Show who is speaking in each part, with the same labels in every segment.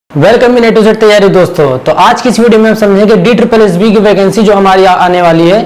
Speaker 1: Welcome in A to Z तैयारी दोस्तों। तो आज की इस वीडियो में हम समझेंगे DSSB की वैकेंसी जो हमारी आने वाली है,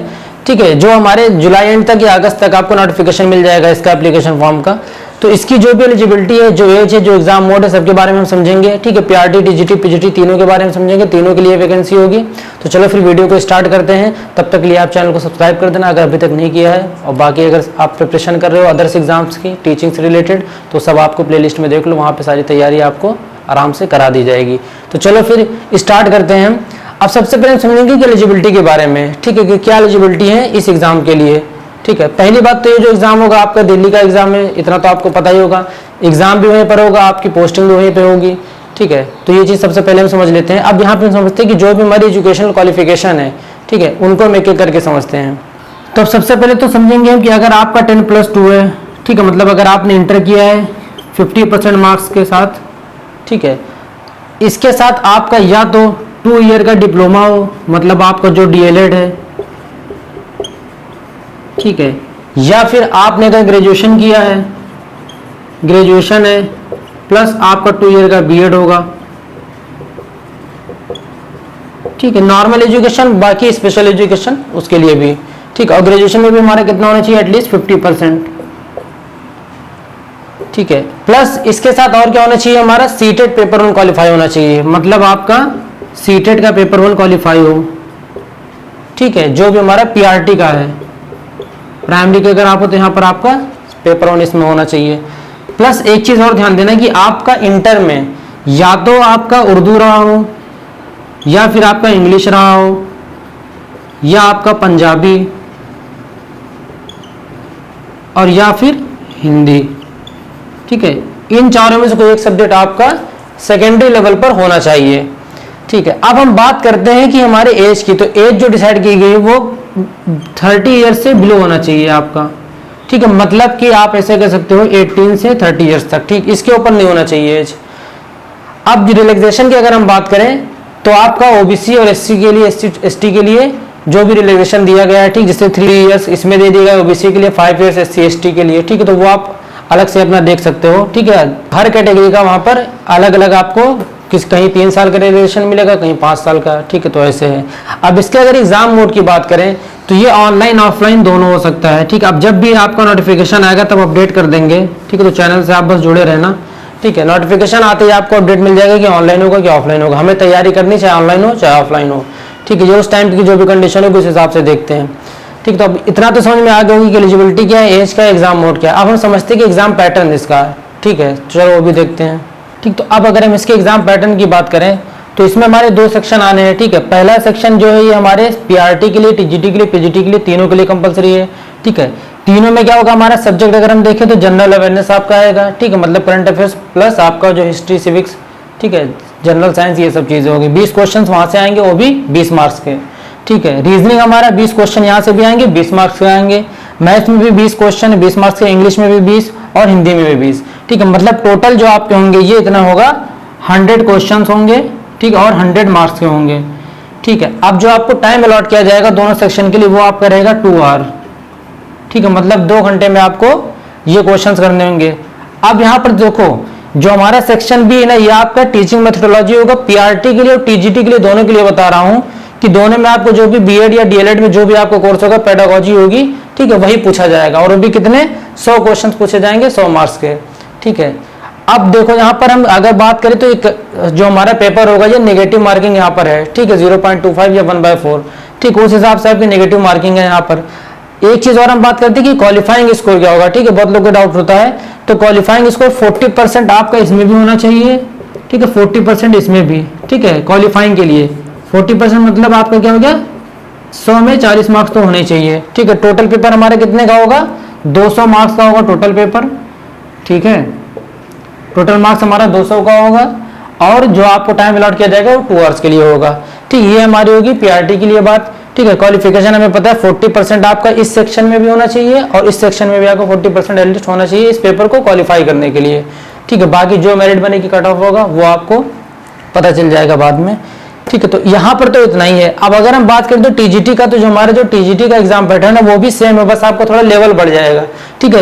Speaker 1: ठीक है, जो हमारे जुलाई एंड तक या अगस्त तक आपको नोटिफिकेशन मिल जाएगा इसका एप्लीकेशन फॉर्म का। तो इसकी जो भी एलिजिबिलिटी है, जो एज है, जो एग्जाम मोड है, सबके बारे में हम समझेंगे, ठीक है। PRT, TGT, PGT तीनों के बारे में समझेंगे, तीनों के लिए वैकेंसी होगी। तो चलो फिर वीडियो को स्टार्ट करते हैं। तब तक के लिए आप चैनल को सब्सक्राइब कर देना अगर अभी तक नहीं किया है, और बाकी अगर आप प्रिपरेशन कर रहे हो अदर्स एग्जाम्स की, टीचिंग से रिलेटेड, तो सब आपको प्लेलिस्ट में देख लो, वहाँ पे सारी तैयारी आपको आराम से करा दी जाएगी। तो चलो फिर स्टार्ट करते हैं। अब सबसे पहले हम समझेंगे कि एलिजिबिलिटी के बारे में, ठीक है, कि क्या एलिजिबिलिटी है इस एग्जाम के लिए, ठीक है। पहली बात तो ये जो एग्जाम होगा आपका दिल्ली का एग्जाम है, इतना तो आपको पता ही होगा। एग्जाम भी वहीं पर होगा, आपकी पोस्टिंग भी वहीं पर होगी, ठीक है। तो ये चीज़ सबसे पहले हम समझ लेते हैं। अब यहाँ पे हम समझते हैं कि जो भी हमारी एजुकेशनल क्वालिफिकेशन है, ठीक है, उनको हम एक एक करके समझते हैं। तो अब सबसे पहले तो समझेंगे हम कि अगर आपका 10+2 है, ठीक है, मतलब अगर आपने इंटर किया है 50% मार्क्स के साथ, ठीक है, इसके साथ आपका या तो 2 ईयर का डिप्लोमा हो, मतलब आपका जो DLED है, ठीक है, या फिर आपने अगर ग्रेजुएशन किया है, ग्रेजुएशन है प्लस आपका 2 ईयर का BEd होगा, ठीक है। नॉर्मल एजुकेशन, बाकी स्पेशल एजुकेशन उसके लिए भी, ठीक है। और ग्रेजुएशन में भी हमारा कितना होना चाहिए, एटलीस्ट 50%, ठीक है। प्लस इसके साथ और क्या होना चाहिए, हमारा सीटेट पेपर 1 क्वालिफाई होना चाहिए, मतलब आपका सीटेट का पेपर 1 क्वालिफाई हो, ठीक है, जो भी हमारा PRT का है, प्राइमरी के अगर आप हो तो यहाँ पर आपका पेपर 1 इसमें होना चाहिए। प्लस एक चीज और ध्यान देना कि आपका इंटर में या तो आपका उर्दू रहा हो, या फिर आपका इंग्लिश रहा हो, या आपका पंजाबी, और या फिर हिंदी, ठीक है। इन चारों में से कोई एक सब्जेक्ट आपका सेकेंडरी लेवल पर होना चाहिए, ठीक है। अब हम बात करते हैं कि हमारे एज की, तो एज जो डिसाइड की गई वो 30 ईयर्स से बिलो होना चाहिए आपका, ठीक है। मतलब कि आप ऐसे कह सकते हो 18 से 30 ईयर्स तक, ठीक, इसके ऊपर नहीं होना चाहिए एज। अब रिलैक्सेशन की अगर हम बात करें तो आपका OBC और SC के लिए, ST के लिए जो भी रिलैक्सेशन दिया गया है, ठीक, जिससे 3 ईयर्स इसमें दे दिया गया, OBC के लिए 5 ईयर्स, SC ST के लिए, ठीक है। तो वो आप अलग से अपना देख सकते हो, ठीक है। हर कैटेगरी का वहां पर अलग अलग आपको कहीं 3 साल का रिलेशन मिलेगा, कहीं 5 साल का, ठीक है। तो ऐसे है। अब इसके अगर एग्जाम मोड की बात करें तो ये ऑनलाइन ऑफलाइन दोनों हो सकता है, ठीक। अब जब भी आपका नोटिफिकेशन आएगा तब अपडेट कर देंगे, ठीक है। तो चैनल से आप बस जुड़े रहना, ठीक है। नोटिफिकेशन आते ही आपको अपडेट मिल जाएगा कि ऑनलाइन होगा कि ऑफलाइन होगा। हमें तैयारी करनी चाहे ऑनलाइन हो चाहे ऑफलाइन हो, ठीक है। जो उस टाइम की जो भी कंडीशन है उस हिसाब से देखते हैं, ठीक। तो अब इतना तो समझ में आ गया होगी कि एलिजिबिलिटी क्या है, एज का, एग्जाम मोड क्या है। अब हम समझते हैं कि एग्जाम पैटर्न इसका है, ठीक है। चलो वो भी देखते हैं, ठीक। तो अब अगर हम इसके एग्जाम पैटर्न की बात करें तो इसमें हमारे 2 सेक्शन आने हैं, ठीक है। पहला सेक्शन जो है ये हमारे PRT के लिए, TGT के लिए, PGT के लिए, तीनों के लिए कंपलसरी है, ठीक है। तीनों में क्या होगा, हमारा सब्जेक्ट अगर हम देखें तो जनरल अवेयरनेस आपका आएगा, ठीक है, मतलब करंट अफेयर्स प्लस आपका जो हिस्ट्री, सिविक्स, ठीक है, जनरल साइंस, ये सब चीजें होगी। 20 क्वेश्चन वहां से आएंगे, वो भी 20 मार्क्स के, ठीक है। रीजनिंग हमारा 20 क्वेश्चन यहाँ से भी आएंगे, 20 मार्क्स के आएंगे। मैथ्स में भी 20 क्वेश्चन, 20 मार्क्स के। इंग्लिश में भी 20 और हिंदी में भी 20, ठीक है। मतलब टोटल जो आपके होंगे ये इतना होगा, 100 क्वेश्चन होंगे, ठीक, और 100 मार्क्स के होंगे, ठीक है। अब जो आपको टाइम अलॉट किया जाएगा दोनों सेक्शन के लिए वो आपका रहेगा 2 आवर, ठीक है, मतलब 2 घंटे में आपको ये क्वेश्चंस करने होंगे। अब यहाँ पर देखो जो हमारा सेक्शन बी है ना, ये आपका टीचिंग मेथोडोलॉजी होगा, PRT के लिए और TGT के लिए, दोनों के लिए बता रहा हूँ कि दोनों में आपको जो भी BEd या DLED में जो भी आपको कोर्स होगा, पेडागोजी होगी, ठीक है, वही पूछा जाएगा। और वो भी कितने 100 क्वेश्चन पूछे जाएंगे 100 मार्क्स के, ठीक है। अब देखो यहाँ पर हम अगर बात करें तो एक जो हमारा पेपर होगा ये नेगेटिव मार्किंग यहाँ पर है, ठीक है, 0.25 या 1/4, ठीक, उस हिसाब से आपकी नेगेटिव मार्किंग है यहाँ पर। एक चीज और हम बात करते हैं कि क्वालिफाइंग स्कोर क्या होगा, ठीक है, बहुत लोगों को डाउट होता है। तो क्वालिफाइंग स्कोर 40% आपका इसमें भी होना चाहिए, ठीक है, 40% इसमें भी, ठीक है। क्वालिफाइंग के लिए 40% मतलब आपका क्या हो गया, 100 में 40 मार्क्स तो होने चाहिए, ठीक है। टोटल पेपर हमारे कितने का होगा, 200 मार्क्स का होगा टोटल पेपर, ठीक है। टोटल मार्क्स हमारा 200 का होगा, और जो आपको टाइम अलॉट किया जाएगा वो 2 आवर्स के लिए होगा, ठीक। ये हमारी होगी PRT के लिए बात, ठीक है। क्वालिफिकेशन हमें पता है 40% आपका इस सेक्शन में भी होना चाहिए और इस सेक्शन में भी आपको 40% एटलीस्ट होना चाहिए इस पेपर को क्वालिफाई करने के लिए, ठीक है। बाकी जो मेरिट बनेगी कट ऑफ होगा वो आपको पता चल जाएगा बाद में, ठीक है, तो यहाँ पर तो इतना ही है। अब अगर हम बात करें तो टीजीटी का, तो जो हमारे जो टीजीटी का एग्जाम पैटर्न है वो भी सेम है, बस आपको थोड़ा लेवल बढ़ जाएगा। ठीक है,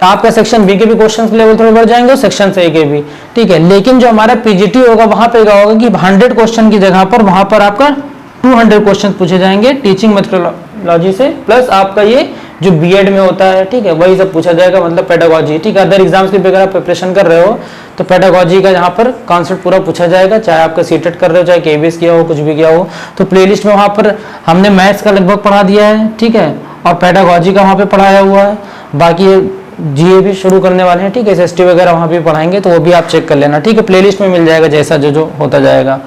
Speaker 1: आपका सेक्शन बी के भी क्वेश्चन लेवल थोड़े बढ़ जाएंगे और सेक्शन ए के भी। ठीक है, लेकिन जो हमारा पीजीटी होगा वहां पे क्या होगा कि 100 क्वेश्चन की जगह पर वहां पर आपका 200 क्वेश्चन पूछे जाएंगे टीचिंग मेथोडोलॉजी से, प्लस आपका ये जो बीएड में होता है, ठीक है, वही सब पूछा जाएगा, मतलब पेडागोजी। ठीक है, अदर एग्जाम्स की अगर आप प्रिपरेशन कर रहे हो तो पेडागोजी का यहाँ पर कॉन्सेप्ट पूरा पूछा जाएगा, चाहे आपका सीटेट कर रहे हो, चाहे केबीएस किया हो, कुछ भी किया हो। तो प्लेलिस्ट में वहाँ पर हमने मैथ्स का लगभग पढ़ा दिया है, ठीक है, और पेडागोजी का वहाँ पे पढ़ाया हुआ है। बाकी जीए भी शुरू करने वाले हैं, ठीक है, एसएसटी वगैरह वहाँ भी पढ़ाएंगे, तो वो भी आप चेक कर लेना। ठीक है, प्लेलिस्ट में मिल जाएगा जैसा जो होता जाएगा।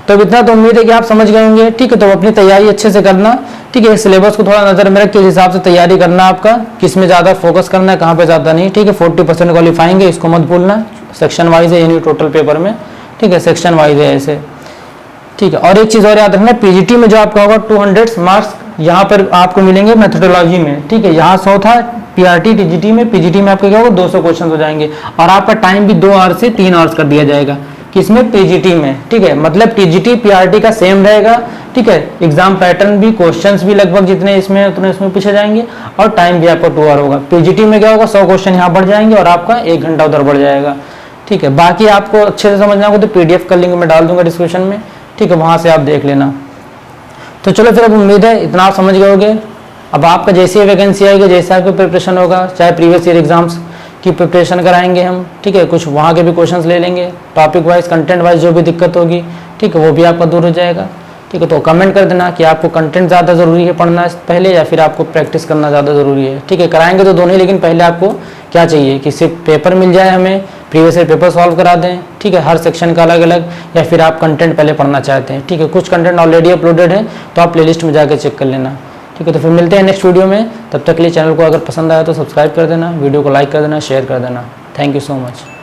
Speaker 1: तो इतना तो उम्मीद है कि आप समझ गए होंगे। ठीक है, तो अपनी तैयारी अच्छे से करना। ठीक है, सिलेबस को थोड़ा नजर में रख के हिसाब से तैयारी करना, आपका किस में ज्यादा फोकस करना है, कहाँ पे ज्यादा नहीं। ठीक है, 40% क्वालिफाइंग है, इसको मत भूलना। सेक्शन वाइज है यानी टोटल पेपर में, ठीक है, सेक्शन वाइज है ऐसे। ठीक है, और एक चीज और याद रखना, पीजीटी में जो आपका होगा 200 मार्क्स यहाँ पर आपको मिलेंगे मेथोडोलॉजी में। ठीक है, यहाँ 100 था पीआरटी टीजीटी में, पीजीटी में आपका क्या होगा 200 क्वेश्चन हो जाएंगे, और आपका टाइम भी 2 आवर्स से 3 आवर्स कर दिया जाएगा। किसमें? पीजीटी में। ठीक है, मतलब टीजीटी पीआरटी का सेम रहेगा। ठीक है, एग्जाम पैटर्न भी, क्वेश्चंस भी लगभग जितने इसमें उतने इसमें पूछे जाएंगे, और टाइम भी आपका 2 आवर होगा। पीजीटी में क्या होगा 100 क्वेश्चन यहाँ बढ़ जाएंगे और आपका 1 घंटा उधर बढ़ जाएगा। ठीक है, बाकी आपको अच्छे से समझना होगा तो पीडीएफ का लिंक मैं डाल दूंगा डिस्क्रिप्शन में। ठीक है, वहां से आप देख लेना। तो चलो फिर अब उम्मीद है इतना आप समझ गए होंगे। अब आपका जैसी वैकेंसी आएगी, जैसे आपका प्रिपरेशन होगा, चाहे प्रीवियस ईयर एग्जाम्स की प्रिपरेशन कराएंगे हम। ठीक है, कुछ वहाँ के भी क्वेश्चंस ले लेंगे, टॉपिक वाइज, कंटेंट वाइज जो भी दिक्कत होगी, ठीक है, वो भी आपका दूर हो जाएगा। ठीक है, तो कमेंट कर देना कि आपको कंटेंट ज़्यादा ज़रूरी है पढ़ना पहले, या फिर आपको प्रैक्टिस करना ज़्यादा ज़रूरी है। ठीक है, कराएंगे तो दोनों ही, लेकिन पहले आपको क्या चाहिए कि सिर्फ पेपर मिल जाए हमें, प्रीवियस ईयर पेपर सॉल्व करा दें। ठीक है, हर सेक्शन का अलग अलग, या फिर आप कंटेंट पहले पढ़ना चाहते हैं। ठीक है, कुछ कंटेंट ऑलरेडी अपलोडेड है तो आप प्लेलिस्ट में जाकर चेक कर लेना। ठीक है, तो फिर मिलते हैं नेक्स्ट वीडियो में। तब तक के लिए चैनल को अगर पसंद आया तो सब्सक्राइब कर देना, वीडियो को लाइक कर देना, शेयर कर देना। Thank you so much.